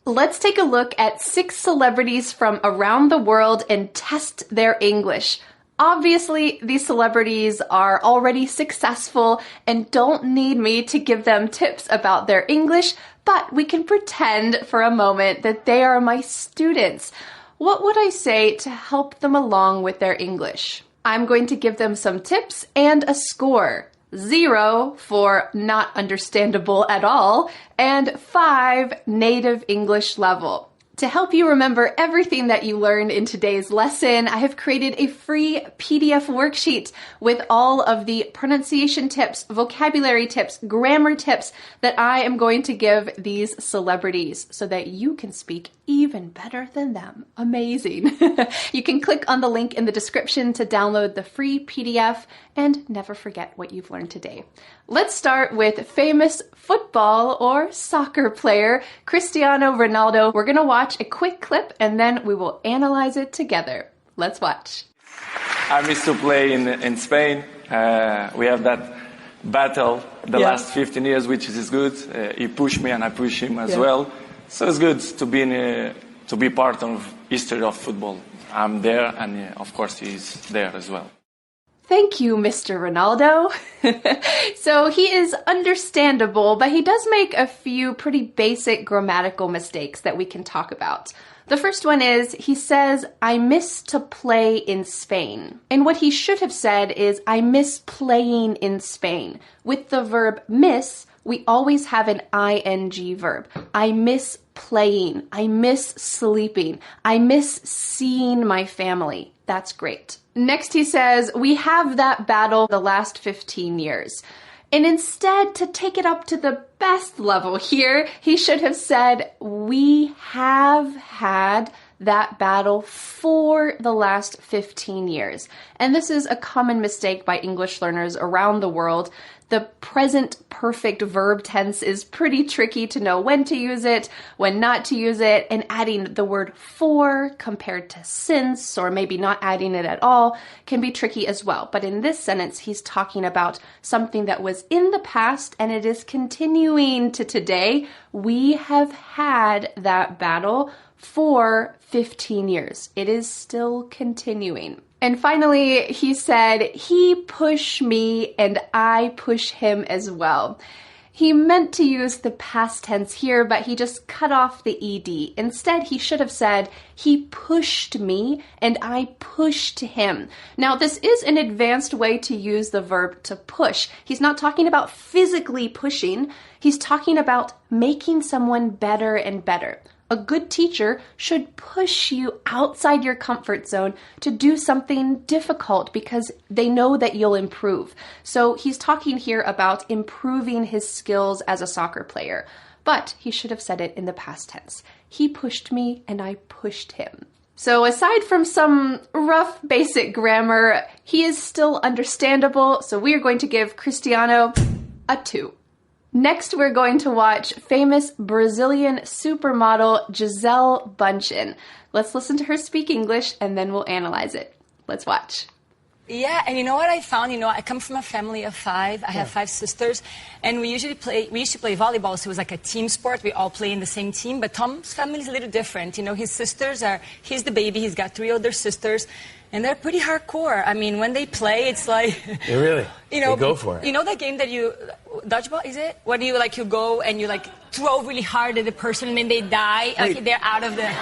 Let's take a look at 6 celebrities from around the world and test their English. Obviously, these celebrities are already successful and don't need me to give them tips about their English, but we can pretend for a moment that they are my students. What would I say to help them along with their English? I'm going to give them some tips and a score. 0 for not understandable at all, and 5 native English level. To help you remember everything that you learned in today's lesson, I have created a free PDF worksheet with all of the pronunciation tips, vocabulary tips, grammar tips that I am going to give these celebrities so that you can speak even better than them. Amazing. You can click on the link in the description to download the free PDF and never forget what you've learned today. Let's start with famous football or soccer player Cristiano Ronaldo. We're going to watch a quick clip and then we will analyze it together. Let's watch. I miss to play in Spain. We have that battle the last 15 years, which is good. He pushed me and I push him as well. So it's good to be part of history of football. I'm there and of course he's there as well. Thank you, Mr. Ronaldo. So he is understandable, but he does make a few pretty basic grammatical mistakes that we can talk about. The first one is he says, I miss to play in Spain. And what he should have said is, I miss playing in Spain. With the verb miss, we always have an ing verb. I miss playing. I miss sleeping. I miss seeing my family. That's great. Next he says, we have that battle the last 15 years. And instead, to take it up to the best level here, he should have said, we have had that battle for the last 15 years. And this is a common mistake by English learners around the world. The present perfect verb tense is pretty tricky to know when to use it, when not to use it, and adding the word for compared to since, or maybe not adding it at all, can be tricky as well. But in this sentence, he's talking about something that was in the past and it is continuing to today. We have had that battle for 15 years. It is still continuing. And finally, he said, he pushed me and I push him as well. He meant to use the past tense here, but he just cut off the ed. Instead, he should have said, he pushed me and I pushed him. Now, this is an advanced way to use the verb to push. He's not talking about physically pushing. He's talking about making someone better and better. A good teacher should push you outside your comfort zone to do something difficult because they know that you'll improve. So he's talking here about improving his skills as a soccer player, but he should have said it in the past tense. He pushed me and I pushed him. So aside from some rough basic grammar, he is still understandable. So we are going to give Cristiano a 2. Next, we're going to watch famous Brazilian supermodel Gisele Bündchen. Let's listen to her speak English and then we'll analyze it. Let's watch. Yeah, and you know what I found? I come from a family of 5. I have 5 sisters, and we used to play volleyball, so it was like a team sport. We all play in the same team, but Tom's family is a little different. His sisters he's the baby, he's got 3 older sisters, and they're pretty hardcore. I mean, when they play, it's like... They really? They go for it. You know that game that dodgeball, is it? When you go and you throw really hard at the person and then they die? They're out of the...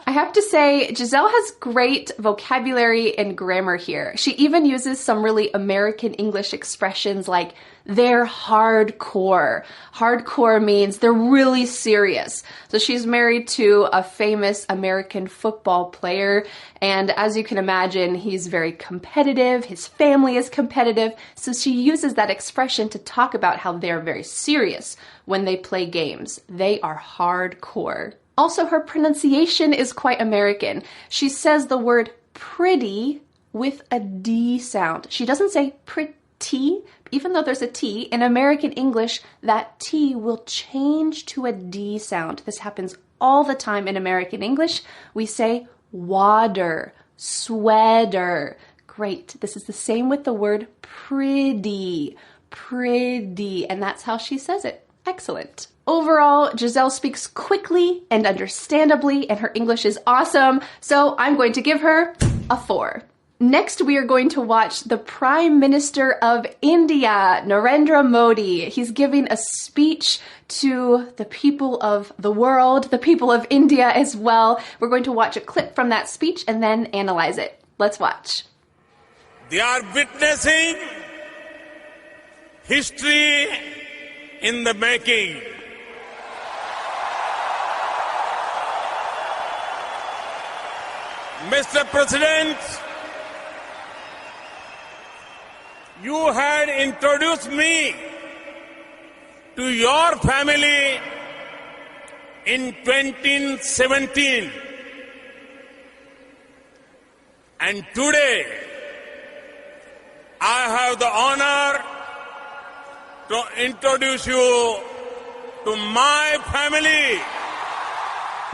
I have to say, Gisele has great vocabulary and grammar here. She even uses some really American English expressions like they're hardcore. Hardcore means they're really serious. So she's married to a famous American football player, and as you can imagine, he's very competitive. His family is competitive. So she uses that expression to talk about how they're very serious when they play games. They are hardcore. Also, her pronunciation is quite American. She says the word pretty with a D sound. She doesn't say pretty, even though there's a T. In American English, that T will change to a D sound. This happens all the time in American English. We say water, sweater. Great. This is the same with the word pretty, pretty. And that's how she says it. Excellent. overall, Giselle speaks quickly and understandably, and her English is awesome, so I'm going to give her a 4. Next, we are going to watch the Prime Minister of India, Narendra Modi. He's giving a speech to the people of the world, the people of India as well. We're going to watch a clip from that speech and then analyze it. Let's watch. They are witnessing history in the making. Mr. President, you had introduced me to your family in 2017. And today, I have the honor to introduce you to my family.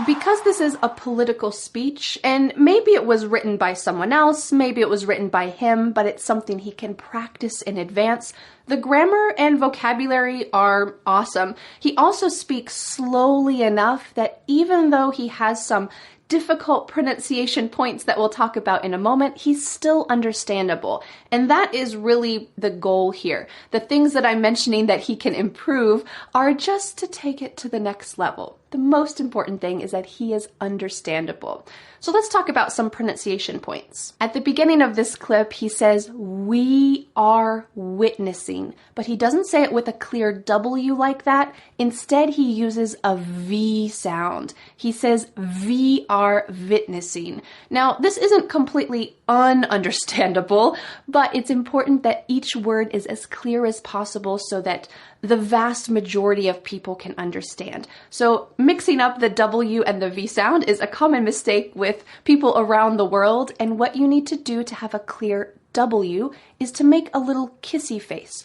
Because this is a political speech, and maybe it was written by someone else, maybe it was written by him, but it's something he can practice in advance, the grammar and vocabulary are awesome. He also speaks slowly enough that even though he has some difficult pronunciation points that we'll talk about in a moment, he's still understandable. And that is really the goal here. The things that I'm mentioning that he can improve are just to take it to the next level. The most important thing is that he is understandable. So let's talk about some pronunciation points. At the beginning of this clip, he says, "We are witnessing," but he doesn't say it with a clear W like that. Instead, he uses a V sound. He says, "We are witnessing." Now, this isn't completely ununderstandable, but it's important that each word is as clear as possible so that the vast majority of people can understand. So mixing up the W and the V sound is a common mistake with people around the world, and what you need to do to have a clear W is to make a little kissy face.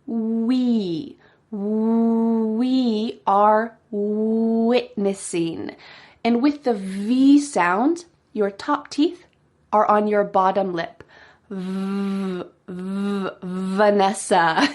We are witnessing. And with the V sound, your top teeth are on your bottom lip. Vanessa.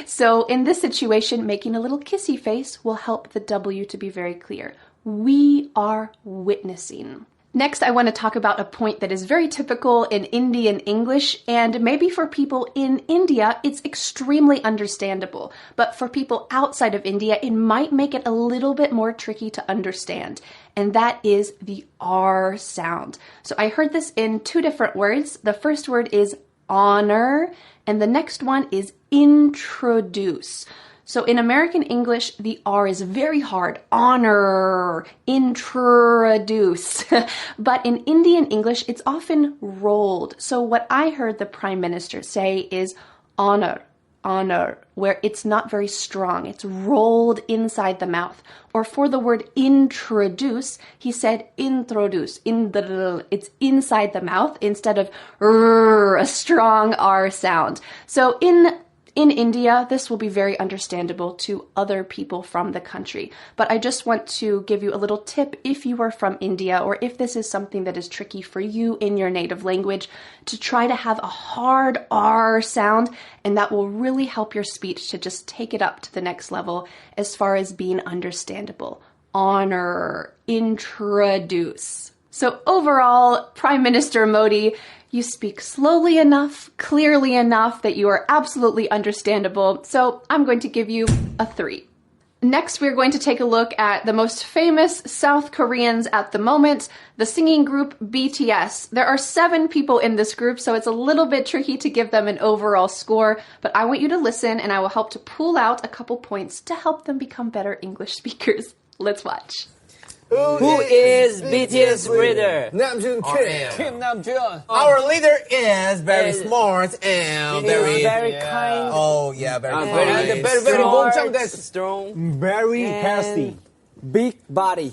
So in this situation, making a little kissy face will help the W to be very clear. We are witnessing. Next, I want to talk about a point that is very typical in Indian English, and maybe for people in India, it's extremely understandable. But for people outside of India, it might make it a little bit more tricky to understand. And that is the R sound. So I heard this in 2 different words. The first word is honor, and the next one is introduce. So in American English, the R is very hard. Honor, introduce. But in Indian English, it's often rolled. So what I heard the Prime Minister say is honor, where it's not very strong. It's rolled inside the mouth. Or for the word introduce, he said introduce. It's inside the mouth instead of a strong R sound. So in India, this will be very understandable to other people from the country. But I just want to give you a little tip if you are from India, or if this is something that is tricky for you in your native language, to try to have a hard R sound, and that will really help your speech to just take it up to the next level as far as being understandable. Honor, introduce. So overall, Prime Minister Modi, you speak slowly enough, clearly enough that you are absolutely understandable. So I'm going to give you a 3. Next, we're going to take a look at the most famous South Koreans at the moment, the singing group BTS. There are 7 people in this group, so it's a little bit tricky to give them an overall score, but I want you to listen and I will help to pull out a couple points to help them become better English speakers. Let's watch. Who is BTS leader? Namjoon Kim. Kim Namjoon. Our leader is very smart and very kind. Oh yeah, very Very strong. Very healthy. Big body.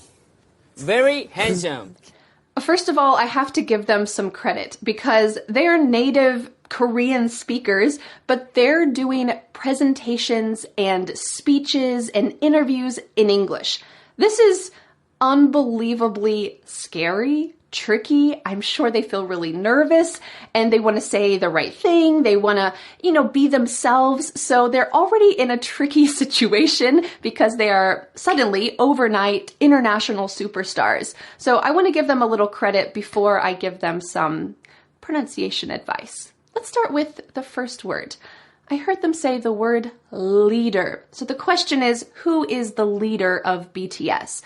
Very handsome. First of all, I have to give them some credit because they are native Korean speakers, but they're doing presentations and speeches and interviews in English. This is unbelievably scary, tricky. I'm sure they feel really nervous and they want to say the right thing. They want to, be themselves. So they're already in a tricky situation because they are suddenly overnight international superstars. So I want to give them a little credit before I give them some pronunciation advice. Let's start with the first word. I heard them say the word leader. So the question is, who is the leader of BTS?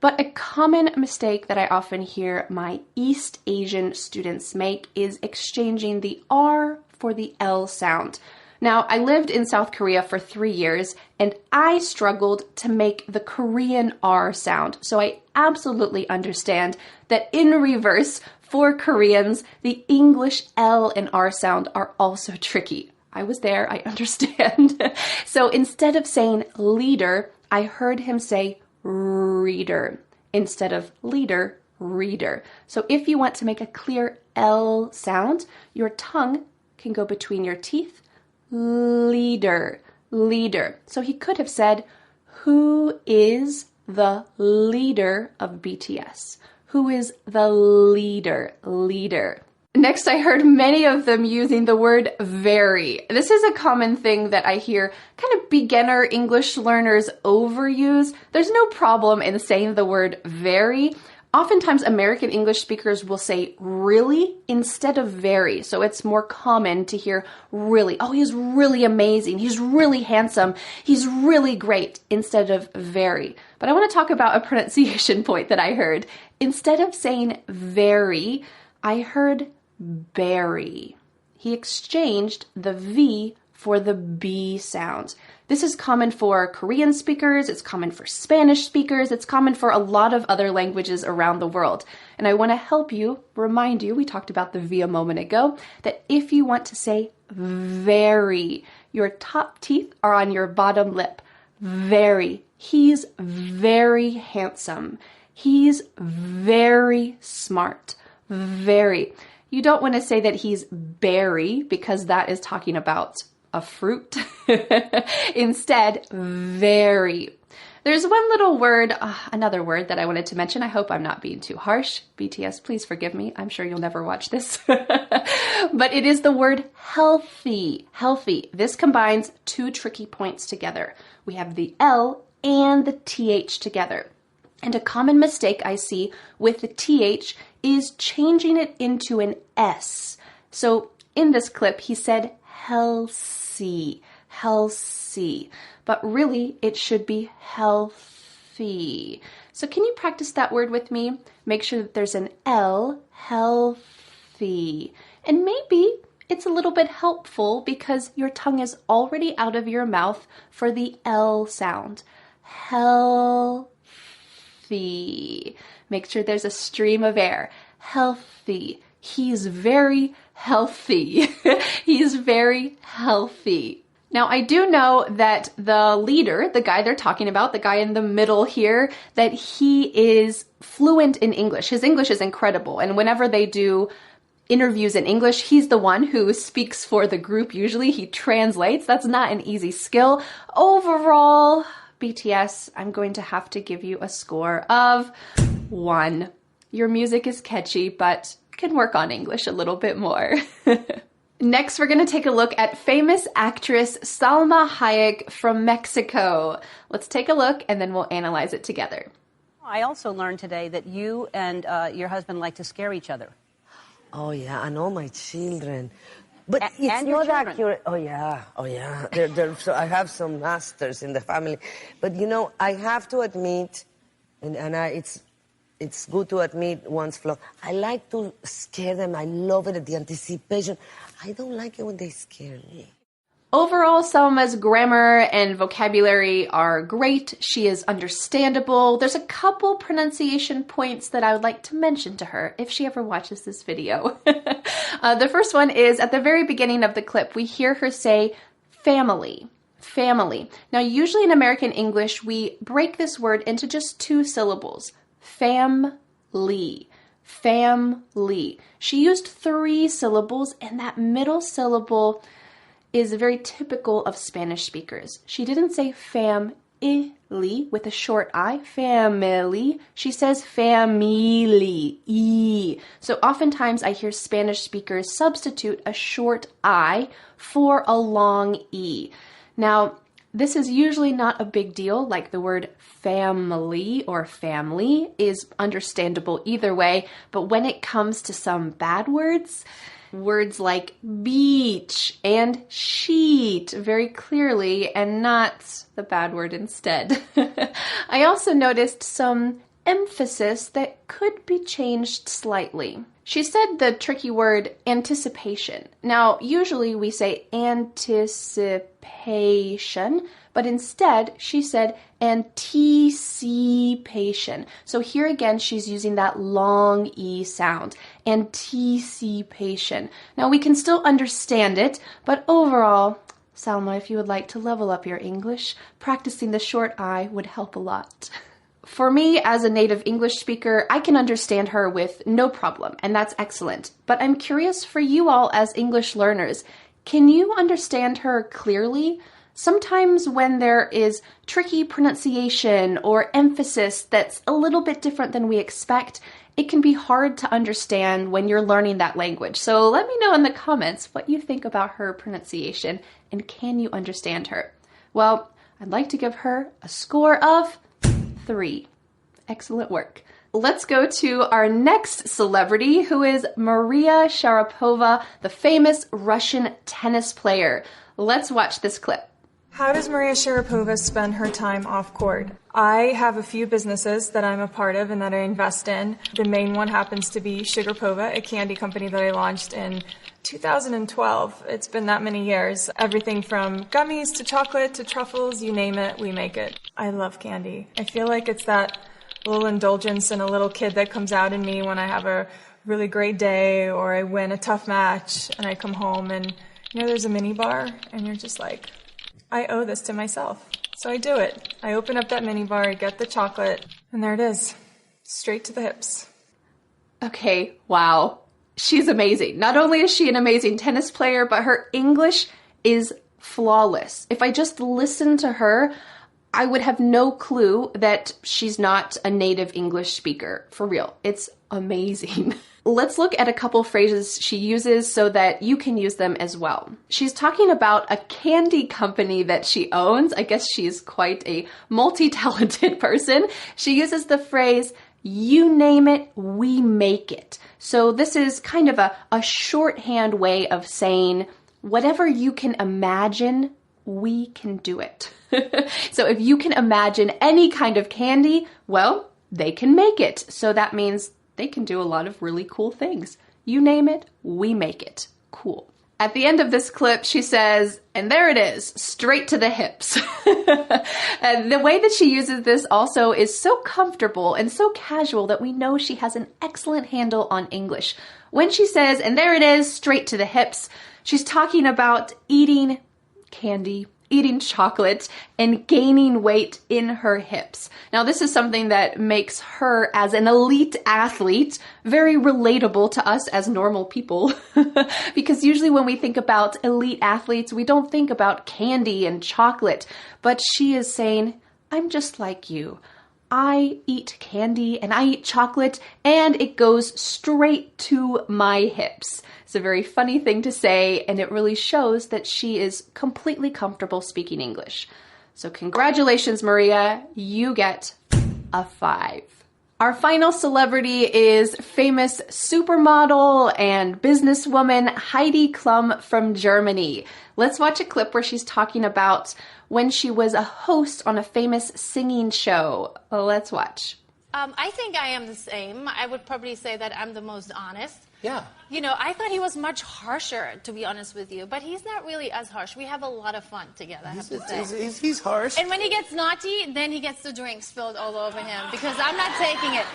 But a common mistake that I often hear my East Asian students make is exchanging the R for the L sound. Now, I lived in South Korea for 3 years, and I struggled to make the Korean R sound. So I absolutely understand that in reverse, for Koreans, the English L and R sound are also tricky. I was there, I understand. So instead of saying leader, I heard him say reader instead of leader, reader. So if you want to make a clear L sound, your tongue can go between your teeth. Leader, leader. So he could have said, who is the leader of BTS? Who is the leader, leader? Next, I heard many of them using the word very. This is a common thing that I hear kind of beginner English learners overuse. There's no problem in saying the word very. Oftentimes, American English speakers will say really instead of very. So it's more common to hear really. Oh, he's really amazing. He's really handsome. He's really great instead of very. But I want to talk about a pronunciation point that I heard. Instead of saying very, I heard berry. He exchanged the V for the B sound. This is common for Korean speakers, it's common for Spanish speakers, it's common for a lot of other languages around the world. And I want to help you, remind you, we talked about the V a moment ago, that if you want to say very, your top teeth are on your bottom lip. Very. He's very handsome. He's very smart. Very. You don't want to say that he's berry because that is talking about a fruit. Instead, very. There's one little word, another word that I wanted to mention. I hope I'm not being too harsh. BTS, please forgive me. I'm sure you'll never watch this. But it is the word healthy. Healthy. This combines two tricky points together. We have the L and the TH together. And a common mistake I see with the TH is changing it into an S. So in this clip, he said healthy, healthy, but really it should be healthy. So can you practice that word with me? Make sure that there's an L, healthy. And maybe it's a little bit helpful because your tongue is already out of your mouth for the L sound. Healthy. Make sure there's a stream of air. Healthy. He's very healthy. He's very healthy. Now, I do know that the leader, the guy they're talking about, the guy in the middle here, that he is fluent in English. His English is incredible. And whenever they do interviews in English, he's the one who speaks for the group. Usually he translates. That's not an easy skill. Overall, BTS, I'm going to have to give you a score of 1. Your music is catchy, but can work on English a little bit more. Next, we're going to take a look at famous actress Salma Hayek from Mexico. Let's take a look and then we'll analyze it together. I also learned today that you and your husband like to scare each other. Oh, yeah, and all my children. But it's and your not children. accurate. Oh, yeah. So I have some masters in the family. But, I have to admit, it's good to admit one's flaw. I like to scare them. I love it, the anticipation. I don't like it when they scare me. Overall, Salma's grammar and vocabulary are great. She is understandable. There's a couple pronunciation points that I would like to mention to her if she ever watches this video. The first one is at the very beginning of the clip, we hear her say family. Family. Now, usually in American English, we break this word into just 2 syllables. Family. Family. She used 3 syllables, and that middle syllable is very typical of Spanish speakers. She didn't say family. I-ly with a short I, family. She says family, E. So oftentimes I hear Spanish speakers substitute a short I for a long E. Now, this is usually not a big deal, like the word family or family is understandable either way, but when it comes to some bad words like beach and sheet very clearly and not the bad word instead. I also noticed some emphasis that could be changed slightly. She said the tricky word anticipation. Now, usually we say anticipation, but instead she said anticipation. So here again, she's using that long E sound, anticipation. Now we can still understand it, but overall, Salma, if you would like to level up your English, practicing the short I would help a lot. For me, as a native English speaker, I can understand her with no problem, and that's excellent. But I'm curious for you all as English learners, can you understand her clearly? Sometimes when there is tricky pronunciation or emphasis that's a little bit different than we expect, it can be hard to understand when you're learning that language. So let me know in the comments what you think about her pronunciation and can you understand her? Well, I'd like to give her a score of 3. Excellent work. Let's go to our next celebrity, who is Maria Sharapova, the famous Russian tennis player. Let's watch this clip. How does Maria Sharapova spend her time off court? I have a few businesses that I'm a part of and that I invest in. The main one happens to be Sugarpova, a candy company that I launched in 2012. It's been that many years. Everything from gummies to chocolate to truffles, you name it, we make it. I love candy. I feel like it's that little indulgence and a little kid that comes out in me when I have a really great day or I win a tough match and I come home and, there's a mini bar and you're just like, I owe this to myself. So I do it. I open up that mini bar, I get the chocolate, and there it is. Straight to the hips. Okay, wow. She's amazing. Not only is she an amazing tennis player, but her English is flawless. If I just listened to her, I would have no clue that she's not a native English speaker. For real. It's amazing. Let's look at a couple phrases she uses so that you can use them as well. She's talking about a candy company that she owns. I guess she's quite a multi-talented person. She uses the phrase, you name it, we make it. So this is kind of a shorthand way of saying, whatever you can imagine, we can do it. So if you can imagine any kind of candy, well, they can make it. So that means they can do a lot of really cool things. You name it, we make it. Cool. At the end of this clip, she says, and there it is, straight to the hips. And the way that she uses this also is so comfortable and so casual that we know she has an excellent handle on English. When she says, and there it is, straight to the hips, she's talking about eating candy, eating chocolate, and gaining weight in her hips. Now, this is something that makes her, as an elite athlete, very relatable to us as normal people. Because usually when we think about elite athletes, we don't think about candy and chocolate. But she is saying, I'm just like you. I eat candy and I eat chocolate and it goes straight to my hips. It's a very funny thing to say and it really shows that she is completely comfortable speaking English. So congratulations, Maria. You get a 5. Our final celebrity is famous supermodel and businesswoman Heidi Klum from Germany. Let's watch a clip where she's talking about when she was a host on a famous singing show. Let's watch. I think I am the same. I would probably say that I'm the most honest. Yeah. I thought he was much harsher, to be honest with you, but he's not really as harsh. We have a lot of fun together, I have to say. He's harsh. And when he gets naughty, then he gets the drinks spilled all over him because I'm not taking it.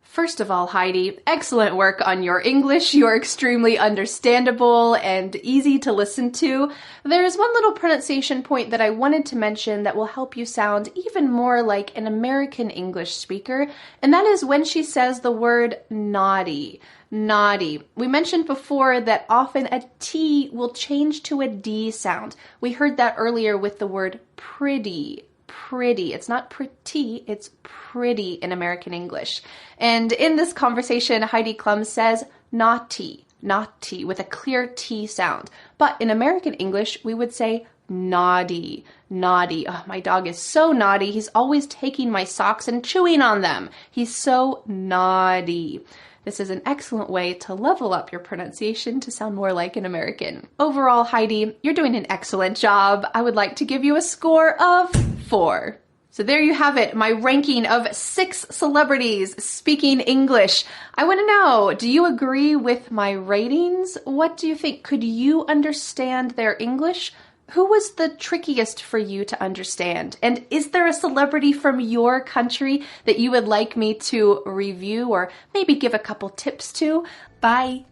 First of all, Heidi, excellent work on your English. You're extremely understandable and easy to listen to. There's one little pronunciation point that I wanted to mention that will help you sound even more like an American English speaker, and that is when she says the word naughty. Naughty. We mentioned before that often a T will change to a D sound. We heard that earlier with the word pretty. pretty. It's not pretty, it's pretty in American English. And in this conversation, Heidi Klum says naughty, naughty, with a clear T sound. But in American English, we would say naughty, naughty. Oh, my dog is so naughty. He's always taking my socks and chewing on them. He's so naughty. This is an excellent way to level up your pronunciation to sound more like an American. Overall, Heidi, you're doing an excellent job. I would like to give you a score of 4. So there you have it, my ranking of 6 celebrities speaking English. I want to know, do you agree with my ratings? What do you think? Could you understand their English? Who was the trickiest for you to understand? And is there a celebrity from your country that you would like me to review or maybe give a couple tips to? Bye.